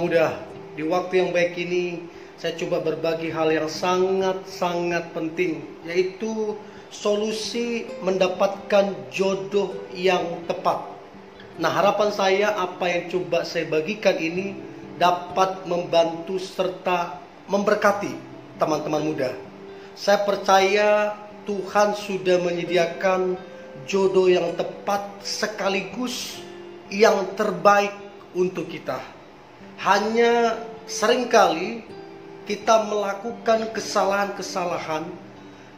muda, di waktu yang baik ini saya coba berbagi hal yang sangat-sangat penting, yaitu solusi mendapatkan jodoh yang tepat. Nah, harapan saya apa yang coba saya bagikan ini dapat membantu serta memberkati teman-teman muda. Saya percaya Tuhan sudah menyediakan jodoh yang tepat sekaligus yang terbaik untuk kita. Hanya seringkali kita melakukan kesalahan-kesalahan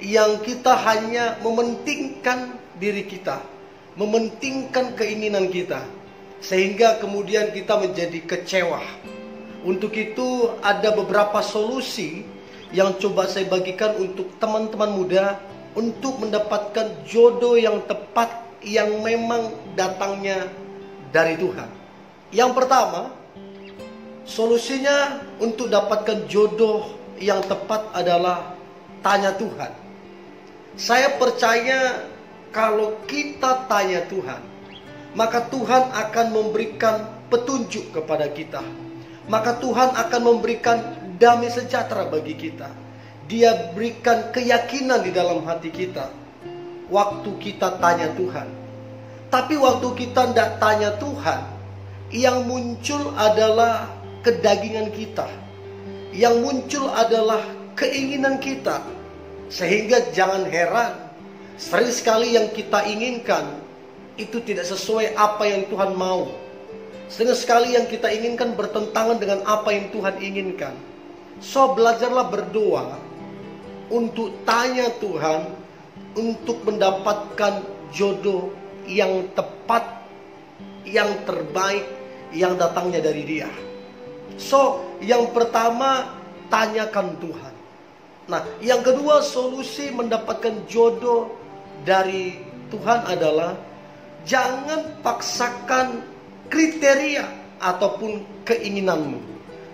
yang kita hanya mementingkan diri kita, mementingkan keinginan kita, sehingga kemudian kita menjadi kecewa. Untuk itu ada beberapa solusi yang coba saya bagikan untuk teman-teman muda untuk mendapatkan jodoh yang tepat yang memang datangnya dari Tuhan. Yang pertama, solusinya untuk dapatkan jodoh yang tepat adalah tanya Tuhan. Saya percaya kalau kita tanya Tuhan, maka Tuhan akan memberikan petunjuk kepada kita. Maka Tuhan akan memberikan damai sejahtera bagi kita. Dia berikan keyakinan di dalam hati kita waktu kita tanya Tuhan. Tapi waktu kita tidak tanya Tuhan, yang muncul adalah kedagingan kita, yang muncul adalah keinginan kita. Sehingga jangan heran, sering sekali yang kita inginkan itu tidak sesuai apa yang Tuhan mau. Sering sekali yang kita inginkan bertentangan dengan apa yang Tuhan inginkan. So, belajarlah berdoa untuk tanya Tuhan, untuk mendapatkan jodoh yang tepat, yang terbaik, yang datangnya dari Dia. So, yang pertama, tanyakan Tuhan. Nah, yang kedua, solusi mendapatkan jodoh dari Tuhan adalah jangan paksakan kriteria ataupun keinginanmu.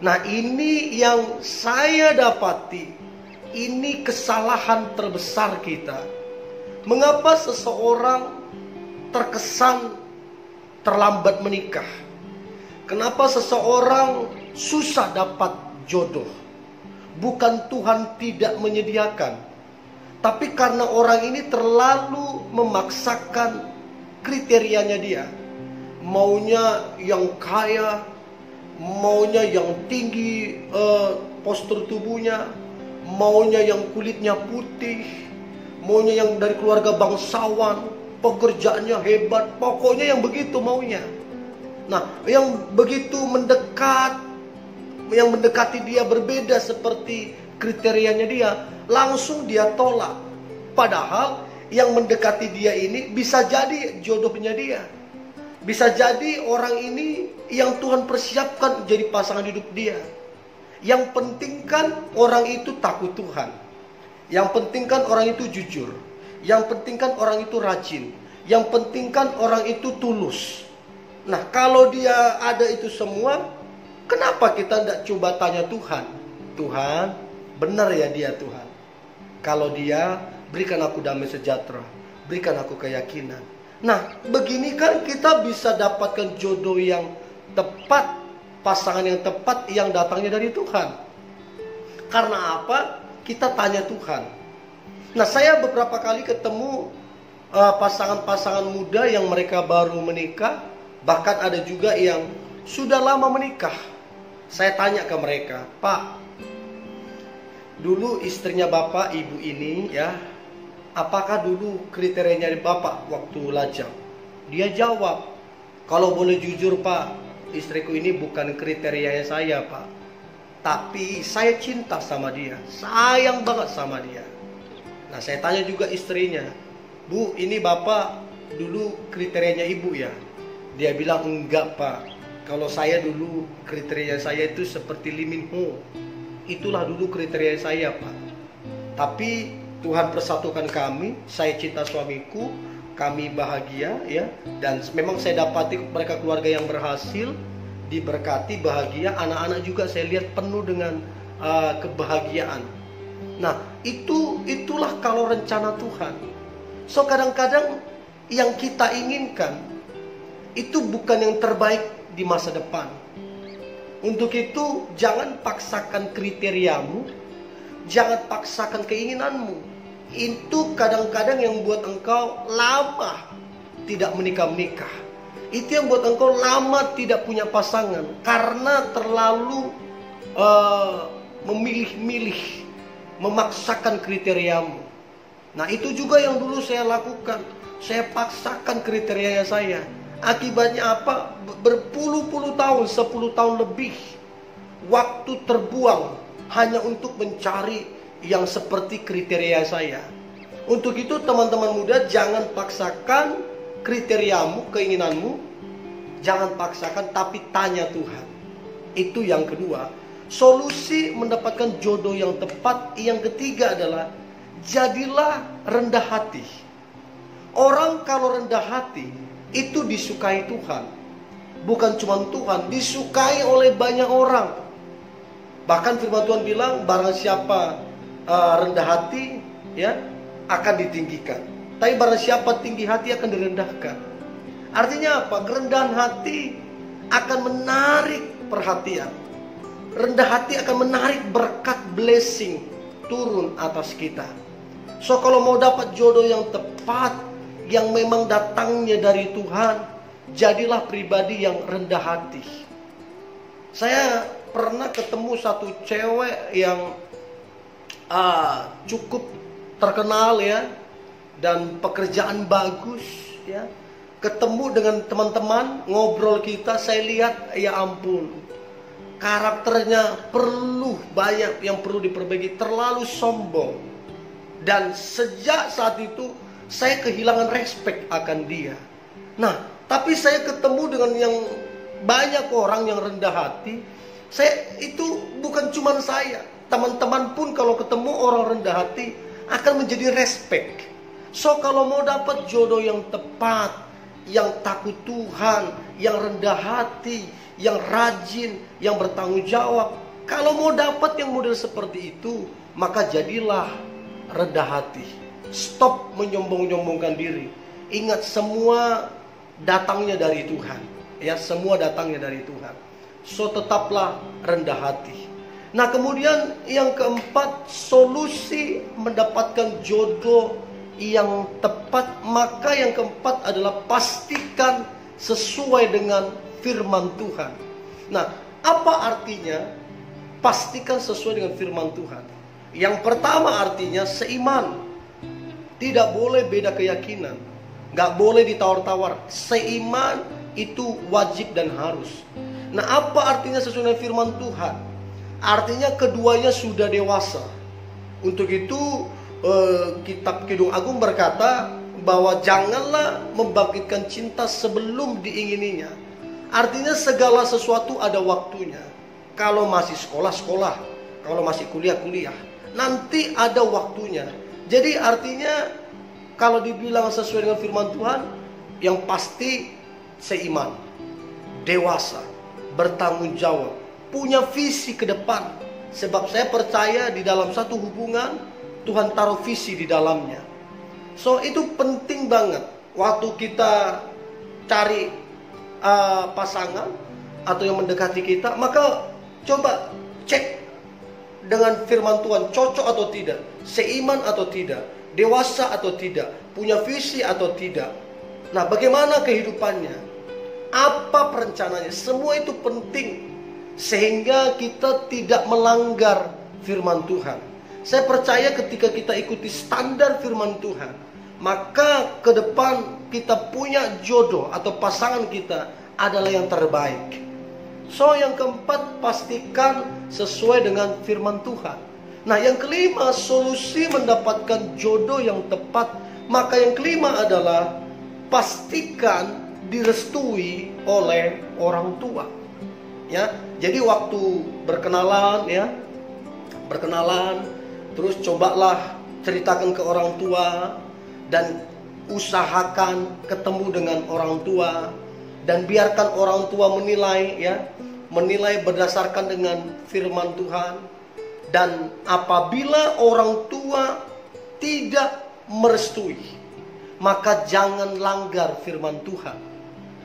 Nah, ini yang saya dapati, ini kesalahan terbesar kita. Mengapa seseorang terkesan terlambat menikah? Kenapa seseorang susah dapat jodoh? Bukan Tuhan tidak menyediakan, tapi karena orang ini terlalu memaksakan kriterianya dia. Maunya yang kaya, maunya yang tinggi postur tubuhnya, maunya yang kulitnya putih, maunya yang dari keluarga bangsawan, pekerjaannya hebat, pokoknya yang begitu maunya. Nah, yang begitu yang mendekati dia berbeda seperti kriterianya dia, langsung dia tolak. Padahal yang mendekati dia ini bisa jadi jodohnya dia. Bisa jadi orang ini yang Tuhan persiapkan jadi pasangan hidup dia. Yang penting kan orang itu takut Tuhan. Yang penting kan orang itu jujur. Yang penting kan orang itu rajin. Yang penting kan orang itu tulus. Nah, kalau dia ada itu semua, kenapa kita tidak coba tanya Tuhan? Tuhan, benar ya dia Tuhan? Kalau dia, berikan aku damai sejahtera, berikan aku keyakinan. Nah, begini kan kita bisa dapatkan jodoh yang tepat, pasangan yang tepat yang datangnya dari Tuhan. Karena apa? Kita tanya Tuhan. Nah, saya beberapa kali ketemu pasangan-pasangan muda yang mereka baru menikah, bahkan ada juga yang sudah lama menikah. Saya tanya ke mereka, Pak, dulu istrinya Bapak, ibu ini ya, apakah dulu kriterianya Bapak waktu lajang? Dia jawab, kalau boleh jujur Pak, istriku ini bukan kriterianya saya Pak. Tapi saya cinta sama dia, sayang banget sama dia. Nah, saya tanya juga istrinya, Bu, ini Bapak dulu kriterianya ibu ya? Dia bilang, enggak Pak, kalau saya dulu kriteria saya itu seperti Lee Min Ho. Itulah dulu kriteria saya Pak. Tapi Tuhan persatukan kami, saya cinta suamiku, kami bahagia ya. Dan memang saya dapati mereka keluarga yang berhasil, diberkati, bahagia. Anak-anak juga saya lihat penuh dengan kebahagiaan. Nah, itulah kalau rencana Tuhan. So, kadang-kadang yang kita inginkan itu bukan yang terbaik di masa depan. Untuk itu jangan paksakan kriteriamu, jangan paksakan keinginanmu. Itu kadang-kadang yang buat engkau lama tidak menikah. Itu yang buat engkau lama tidak punya pasangan, karena terlalu memilih-milih, memaksakan kriteriamu. Nah, itu juga yang dulu saya lakukan. Saya paksakan kriteria saya. Akibatnya apa? Berpuluh-puluh tahun, 10 tahun lebih waktu terbuang hanya untuk mencari yang seperti kriteria saya. Untuk itu teman-teman muda, jangan paksakan kriteriamu, keinginanmu. Jangan paksakan, tapi tanya Tuhan. Itu yang kedua. Solusi mendapatkan jodoh yang tepat. Yang ketiga adalah jadilah rendah hati. Orang kalau rendah hati itu disukai Tuhan. Bukan cuma Tuhan, disukai oleh banyak orang. Bahkan firman Tuhan bilang, barang siapa rendah hati, ya, akan ditinggikan. Tapi barang siapa tinggi hati akan direndahkan. Artinya apa? Kerendahan hati akan menarik perhatian. Rendah hati akan menarik berkat, blessing turun atas kita. So kalau mau dapat jodoh yang tepat, yang memang datangnya dari Tuhan, jadilah pribadi yang rendah hati. Saya pernah ketemu satu cewek yang cukup terkenal, ya, dan pekerjaan bagus, ya. Ketemu dengan teman-teman, ngobrol kita, saya lihat, ya ampun, karakternya perlu banyak yang perlu diperbaiki, terlalu sombong. Dan sejak saat itu saya kehilangan respect akan dia. Nah, tapi saya ketemu dengan yang banyak orang yang rendah hati. Saya itu bukan cuma saya, teman-teman pun kalau ketemu orang rendah hati akan menjadi respect. So kalau mau dapat jodoh yang tepat, yang takut Tuhan, yang rendah hati, yang rajin, yang bertanggung jawab, kalau mau dapat yang model seperti itu, maka jadilah rendah hati. Stop menyombong-nyombongkan diri. Ingat, semua datangnya dari Tuhan, ya, semua datangnya dari Tuhan. So tetaplah rendah hati. Nah, kemudian yang keempat, solusi mendapatkan jodoh yang tepat, maka yang keempat adalah pastikan sesuai dengan firman Tuhan. Nah, apa artinya pastikan sesuai dengan firman Tuhan? Yang pertama artinya seiman. Tidak boleh beda keyakinan, gak boleh ditawar-tawar. Seiman itu wajib dan harus. Nah, apa artinya sesuai dengan firman Tuhan? Artinya keduanya sudah dewasa. Untuk itu Kitab Kidung Agung berkata bahwa janganlah membangkitkan cinta sebelum diingininya. Artinya segala sesuatu ada waktunya. Kalau masih sekolah, kalau masih kuliah, nanti ada waktunya. Jadi artinya kalau dibilang sesuai dengan firman Tuhan, yang pasti seiman, dewasa, bertanggung jawab, punya visi ke depan. Sebab saya percaya di dalam satu hubungan Tuhan taruh visi di dalamnya. So itu penting banget. Waktu kita cari pasangan atau yang mendekati kita, maka coba cek dengan firman Tuhan, cocok atau tidak, seiman atau tidak, dewasa atau tidak, punya visi atau tidak. Nah, bagaimana kehidupannya, apa perencanaannya, semua itu penting sehingga kita tidak melanggar firman Tuhan. Saya percaya ketika kita ikuti standar firman Tuhan, maka ke depan kita punya jodoh atau pasangan kita adalah yang terbaik. So yang keempat, pastikan sesuai dengan firman Tuhan. Nah, yang kelima, solusi mendapatkan jodoh yang tepat. Maka yang kelima adalah pastikan direstui oleh orang tua. Ya, jadi waktu berkenalan, terus cobalah ceritakan ke orang tua dan usahakan ketemu dengan orang tua dan biarkan orang tua menilai berdasarkan dengan firman Tuhan. Dan apabila orang tua tidak merestui, maka jangan langgar firman Tuhan.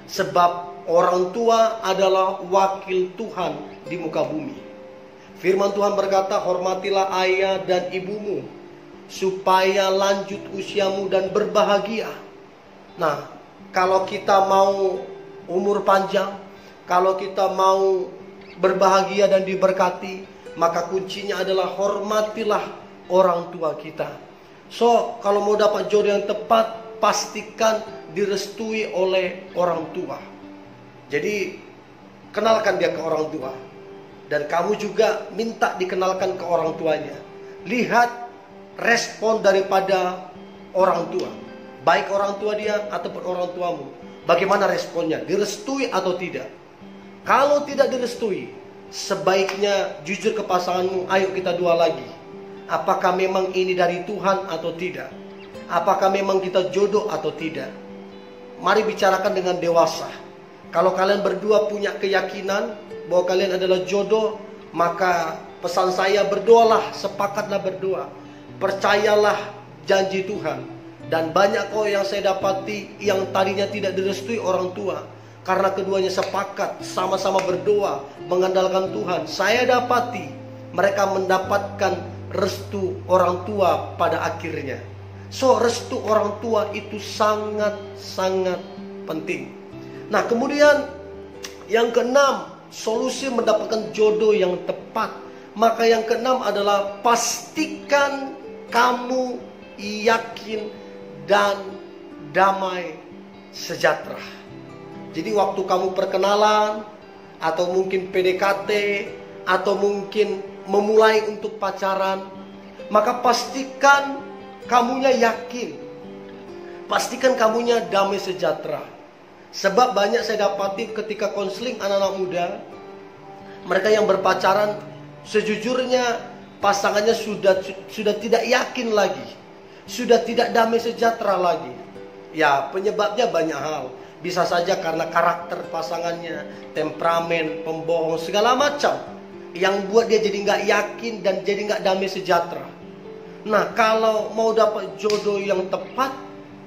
Sebab orang tua adalah wakil Tuhan di muka bumi. Firman Tuhan berkata, hormatilah ayah dan ibumu, supaya lanjut usiamu dan berbahagia. Nah, kalau kita mau umur panjang, kalau kita mau berbahagia dan diberkati, maka kuncinya adalah hormatilah orang tua kita. So, kalau mau dapat jodoh yang tepat, pastikan direstui oleh orang tua. Jadi, kenalkan dia ke orang tua. Dan kamu juga minta dikenalkan ke orang tuanya. Lihat respon daripada orang tua. Baik orang tua dia ataupun orang tuamu. Bagaimana responnya? Direstui atau tidak? Kalau tidak direstui, sebaiknya jujur ke pasanganmu, ayo kita dua lagi. Apakah memang ini dari Tuhan atau tidak? Apakah memang kita jodoh atau tidak? Mari bicarakan dengan dewasa. Kalau kalian berdua punya keyakinan bahwa kalian adalah jodoh, maka pesan saya, berdoalah, sepakatlah berdoa. Percayalah janji Tuhan. Dan banyak kok yang saya dapati yang tadinya tidak direstui orang tua, karena keduanya sepakat, sama-sama berdoa, mengandalkan Tuhan. Saya dapati mereka mendapatkan restu orang tua pada akhirnya. So, restu orang tua itu sangat-sangat penting. Nah, kemudian yang keenam, solusi mendapatkan jodoh yang tepat. Maka yang keenam adalah pastikan kamu yakin dan damai sejahtera. Jadi waktu kamu perkenalan, atau mungkin PDKT, atau mungkin memulai untuk pacaran, maka pastikan kamunya yakin, pastikan kamunya damai sejahtera. Sebab banyak saya dapati ketika konseling anak-anak muda, mereka yang berpacaran, sejujurnya pasangannya sudah tidak yakin lagi, sudah tidak damai sejahtera lagi. Ya, penyebabnya banyak hal. Bisa saja karena karakter pasangannya, temperamen, pembohong, segala macam, yang buat dia jadi nggak yakin dan jadi nggak damai sejahtera. Nah, kalau mau dapat jodoh yang tepat,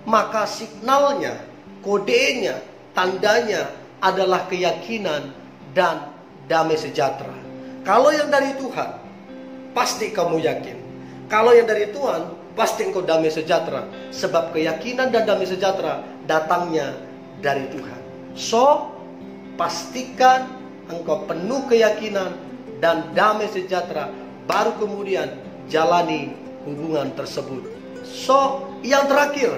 maka signalnya, kodenya, tandanya adalah keyakinan dan damai sejahtera. Kalau yang dari Tuhan, pasti kamu yakin. Kalau yang dari Tuhan, pasti engkau damai sejahtera. Sebab keyakinan dan damai sejahtera datangnya dari Tuhan. So, pastikan engkau penuh keyakinan dan damai sejahtera, baru kemudian jalani hubungan tersebut. So, yang terakhir,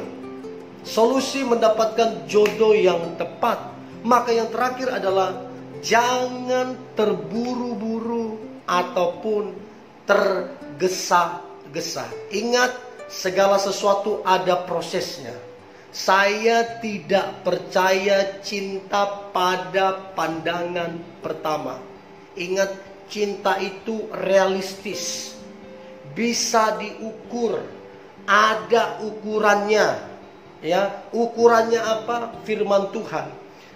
solusi mendapatkan jodoh yang tepat. Maka yang terakhir adalah jangan terburu-buru ataupun tergesa-gesa. Ingat, segala sesuatu ada prosesnya. Saya tidak percaya cinta pada pandangan pertama. Ingat, cinta itu realistis, bisa diukur, ada ukurannya. Ya, ukurannya apa? Firman Tuhan.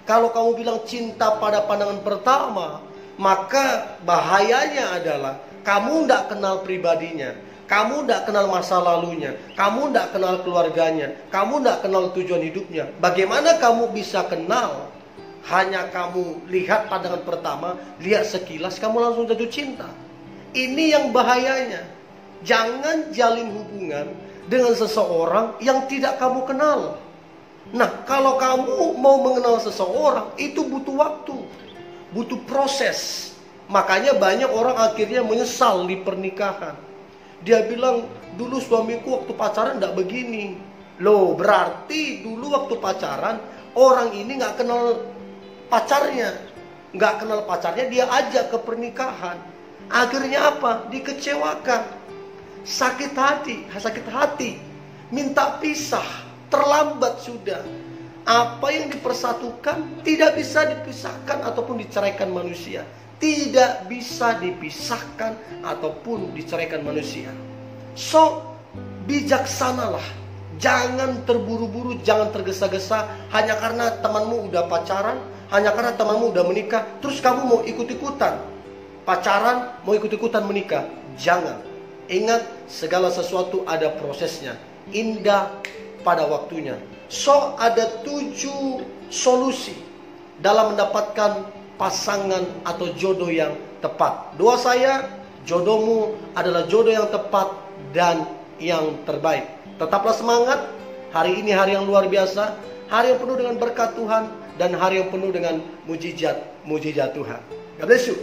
Kalau kamu bilang cinta pada pandangan pertama, maka bahayanya adalah kamu tidak kenal pribadinya, kamu tidak kenal masa lalunya, kamu tidak kenal keluarganya, kamu tidak kenal tujuan hidupnya. Bagaimana kamu bisa kenal? Hanya kamu lihat pandangan pertama, lihat sekilas, kamu langsung jatuh cinta. Ini yang bahayanya. Jangan jalin hubungan dengan seseorang yang tidak kamu kenal. Nah, kalau kamu mau mengenal seseorang, itu butuh waktu, butuh proses. Makanya banyak orang akhirnya menyesal di pernikahan. Dia bilang, dulu suamiku waktu pacaran tidak begini. Loh, berarti dulu waktu pacaran, orang ini nggak kenal pacarnya. Nggak kenal pacarnya, dia ajak ke pernikahan. Akhirnya apa? Dikecewakan. Sakit hati, minta pisah, terlambat sudah. Apa yang dipersatukan tidak bisa dipisahkan ataupun diceraikan manusia. Tidak bisa dipisahkan ataupun diceraikan manusia. So, bijaksanalah. Jangan terburu-buru, jangan tergesa-gesa. Hanya karena temanmu udah pacaran, hanya karena temanmu udah menikah, terus kamu mau ikut-ikutan pacaran, mau ikut-ikutan menikah. Jangan. Ingat, segala sesuatu ada prosesnya. Indah pada waktunya. So, ada 7 solusi dalam mendapatkan pasangan atau jodoh yang tepat. Doa saya, jodohmu adalah jodoh yang tepat dan yang terbaik. Tetaplah semangat. Hari ini hari yang luar biasa, hari yang penuh dengan berkat Tuhan, dan hari yang penuh dengan mujizat Tuhan. God bless you.